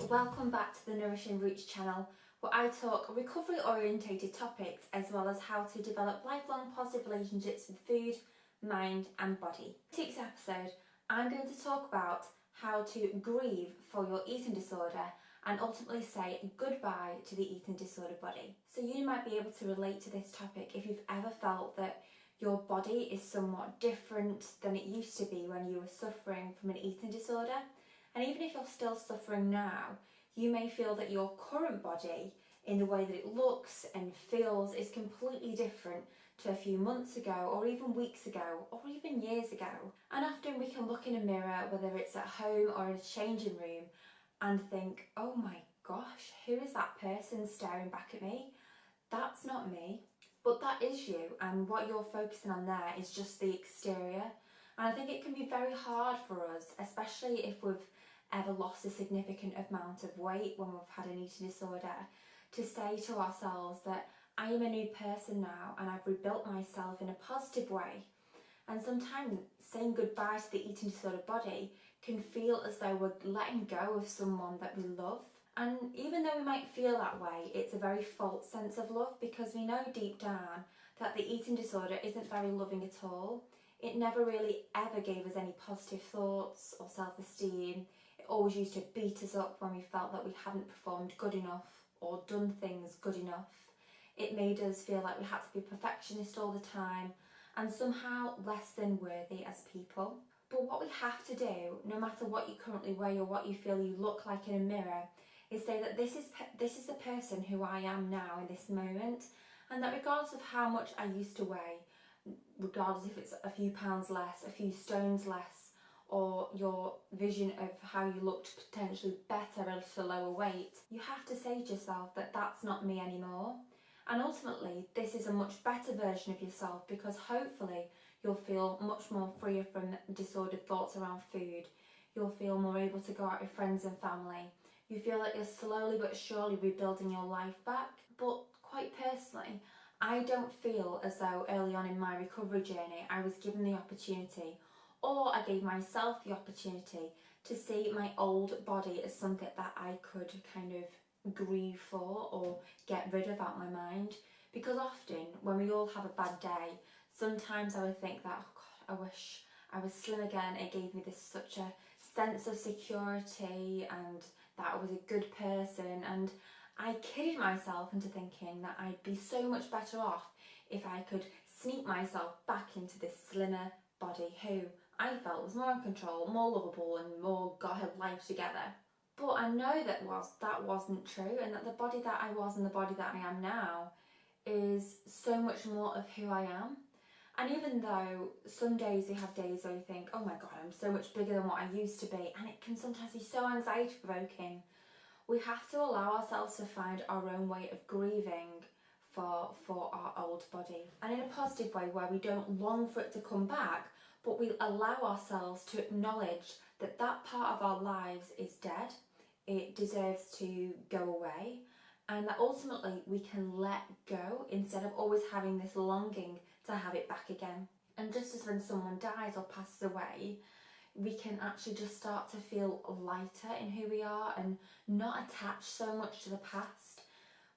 welcome back to the Nourishing Roots channel, where I talk recovery orientated topics as well as how to develop lifelong positive relationships with food, mind and body. In this episode I'm going to talk about how to grieve for your eating disorder and ultimately say goodbye to the eating disorder body. So you might be able to relate to this topic if you've ever felt that your body is somewhat different than it used to be when you were suffering from an eating disorder. And even if you're still suffering now, you may feel that your current body, in the way that it looks and feels, is completely different to a few months ago, or even weeks ago, or even years ago. And often we can look in a mirror, whether it's at home or in a changing room, and think, oh my gosh, who is that person staring back at me? That's not me. But that is you, and what you're focusing on there is just the exterior. And I think it can be very hard for us, especially if we've ever lost a significant amount of weight when we've had an eating disorder, to say to ourselves that I am a new person now and I've rebuilt myself in a positive way. And sometimes saying goodbye to the eating disorder body can feel as though we're letting go of someone that we love. And even though we might feel that way, it's a very false sense of love, because we know deep down that the eating disorder isn't very loving at all. It never really ever gave us any positive thoughts or self-esteem. It always used to beat us up when we felt that we hadn't performed good enough or done things good enough. It made us feel like we had to be perfectionist all the time and somehow less than worthy as people. But what we have to do, no matter what you currently weigh or what you feel you look like in a mirror, is say that this is the person who I am now in this moment, and that regardless of how much I used to weigh, regardless if it's a few pounds less, a few stones less, or your vision of how you looked potentially better at a lower weight, you have to say to yourself that that's not me anymore. And ultimately, this is a much better version of yourself, because hopefully you'll feel much more freer from disordered thoughts around food. You'll feel more able to go out with friends and family. You feel like you're slowly but surely rebuilding your life back. But quite personally, I don't feel as though early on in my recovery journey I was given the opportunity, or I gave myself the opportunity, to see my old body as something that I could kind of grieve for or get rid of out my mind. Because often when we all have a bad day, sometimes I would think that, oh God, I wish I was slim again. It gave me such a sense of security and that I was a good person, and I kidded myself into thinking that I'd be so much better off if I could sneak myself back into this slimmer body who I felt was more in control, more lovable and more got her life together. But I know that wasn't true, and that the body that I was and the body that I am now is so much more of who I am. And even though some days we have days where we think, oh my God, I'm so much bigger than what I used to be, and it can sometimes be so anxiety provoking, we have to allow ourselves to find our own way of grieving for our old body. And in a positive way, where we don't long for it to come back, but we allow ourselves to acknowledge that that part of our lives is dead. It deserves to go away, and that ultimately we can let go instead of always having this longing to have it back again. And just as when someone dies or passes away, we can actually just start to feel lighter in who we are and not attached so much to the past.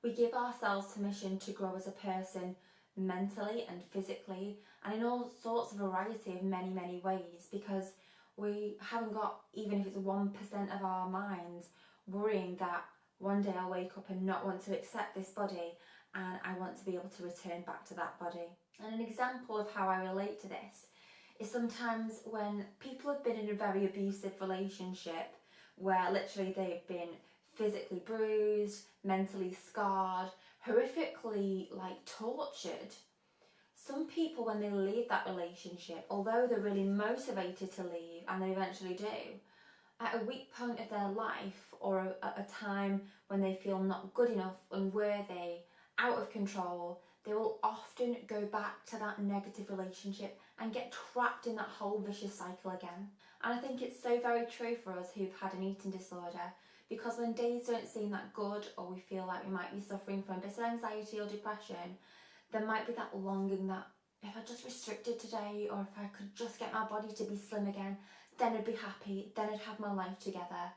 We give ourselves permission to grow as a person mentally and physically, and in all sorts of variety of many ways, because we haven't got, even if it's 1% of our minds, worrying that one day I'll wake up and not want to accept this body, and I want to be able to return back to that body. And an example of how I relate to this is sometimes when people have been in a very abusive relationship, where literally they've been physically bruised, mentally scarred, horrifically tortured. Some people, when they leave that relationship, although they're really motivated to leave, and they eventually do, at a weak point of their life, or a time when they feel not good enough, unworthy, out of control, they will often go back to that negative relationship and get trapped in that whole vicious cycle again. And I think it's so very true for us who've had an eating disorder, because when days don't seem that good, or we feel like we might be suffering from a bit of anxiety or depression, there might be that longing that if I just restricted today, or if I could just get my body to be slim again, then I'd be happy, then I'd have my life together.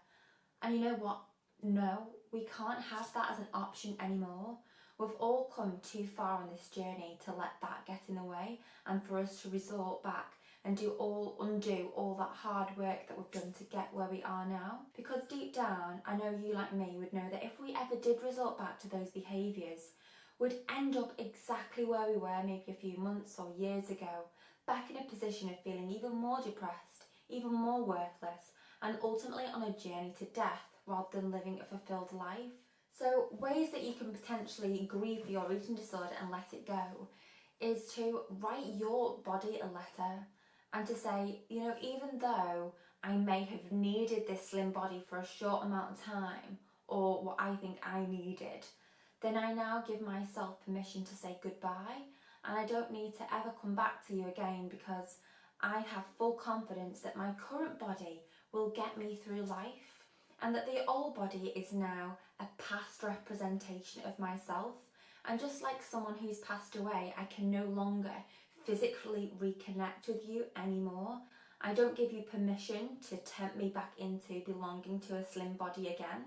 And you know what? no, we can't have that as an option anymore. We've all come too far on this journey to let that get in the way and for us to resort back and undo all that hard work that we've done to get where we are now. Because deep down, I know you like me would know that if we ever did resort back to those behaviours, we'd end up exactly where we were maybe a few months or years ago, back in a position of feeling even more depressed, even more worthless, and ultimately on a journey to death rather than living a fulfilled life. So ways that you can potentially grieve for your eating disorder and let it go is to write your body a letter and to say, you know, even though I may have needed this slim body for a short amount of time, or what I think I needed, then I now give myself permission to say goodbye, and I don't need to ever come back to you again, because I have full confidence that my current body will get me through life, and that the old body is now a past representation of myself. And just like someone who's passed away, I can no longer physically reconnect with you anymore. I don't give you permission to tempt me back into belonging to a slim body again.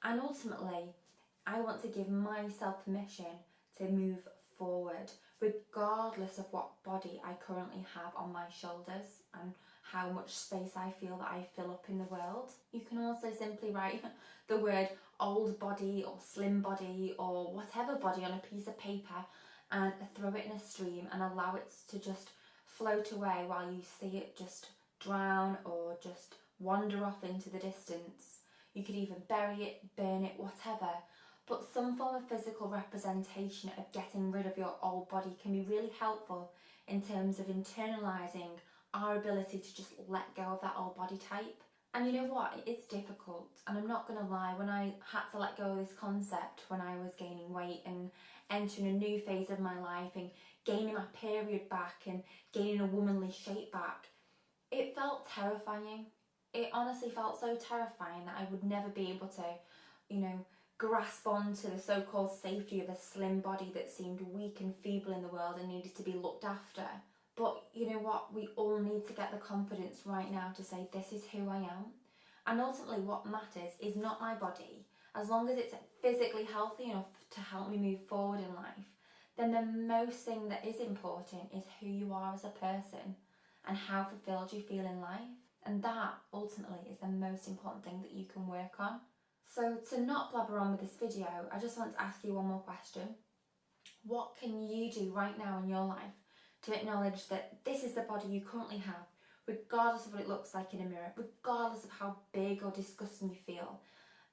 And ultimately, I want to give myself permission to move forward, regardless of what body I currently have on my shoulders and how much space I feel that I fill up in the world. You can also simply write the word old body or slim body or whatever body on a piece of paper and throw it in a stream and allow it to just float away while you see it just drown or just wander off into the distance. You could even bury it, burn it, whatever. But some form of physical representation of getting rid of your old body can be really helpful in terms of internalising our ability to just let go of that old body type. And you know what, it's difficult, and I'm not going to lie, when I had to let go of this concept when I was gaining weight and entering a new phase of my life and gaining my period back and gaining a womanly shape back, it felt terrifying. It honestly felt so terrifying that I would never be able to, you know, grasp onto the so-called safety of a slim body that seemed weak and feeble in the world and needed to be looked after. But you know what, we all need to get the confidence right now to say this is who I am. And ultimately what matters is not my body. As long as it's physically healthy enough to help me move forward in life, then the most thing that is important is who you are as a person and how fulfilled you feel in life. And that ultimately is the most important thing that you can work on. So to not blabber on with this video, I just want to ask you one more question. What can you do right now in your life to acknowledge that this is the body you currently have, regardless of what it looks like in a mirror, regardless of how big or disgusting you feel,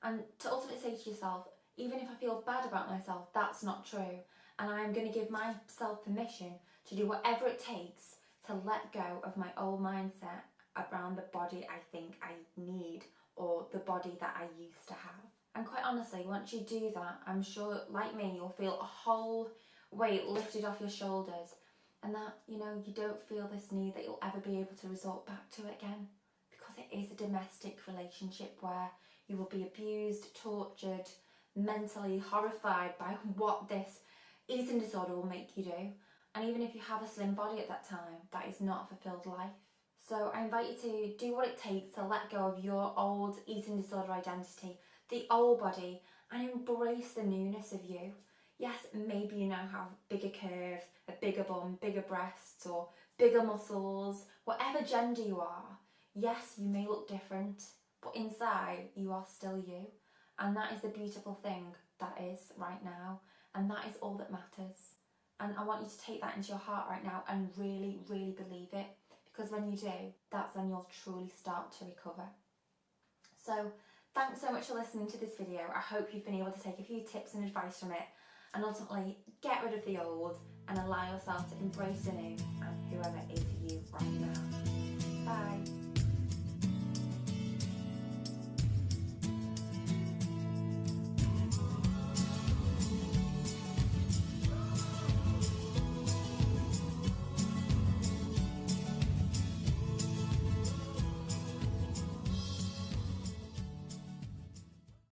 and to ultimately say to yourself, even if I feel bad about myself, that's not true, and I'm going to give myself permission to do whatever it takes to let go of my old mindset around the body I think I need or the body that I used to have. And quite honestly, once you do that, I'm sure, like me, you'll feel a whole weight lifted off your shoulders, and that, you know, you don't feel this need that you'll ever be able to resort back to it again, because it is a domestic relationship where you will be abused, tortured, mentally horrified by what this eating disorder will make you do. And even if you have a slim body at that time, that is not a fulfilled life. So I invite you to do what it takes to let go of your old eating disorder identity, the old body, and embrace the newness of you. Yes, maybe you now have bigger curves, a bigger bum, bigger breasts, or bigger muscles, whatever gender you are. Yes, you may look different, but inside you are still you. And that is the beautiful thing that is right now, and that is all that matters. And I want you to take that into your heart right now and really, really believe it, because when you do, that's when you'll truly start to recover. So thanks so much for listening to this video. I hope you've been able to take a few tips and advice from it, and ultimately get rid of the old and allow yourself to embrace the new and whoever is you right now. Bye.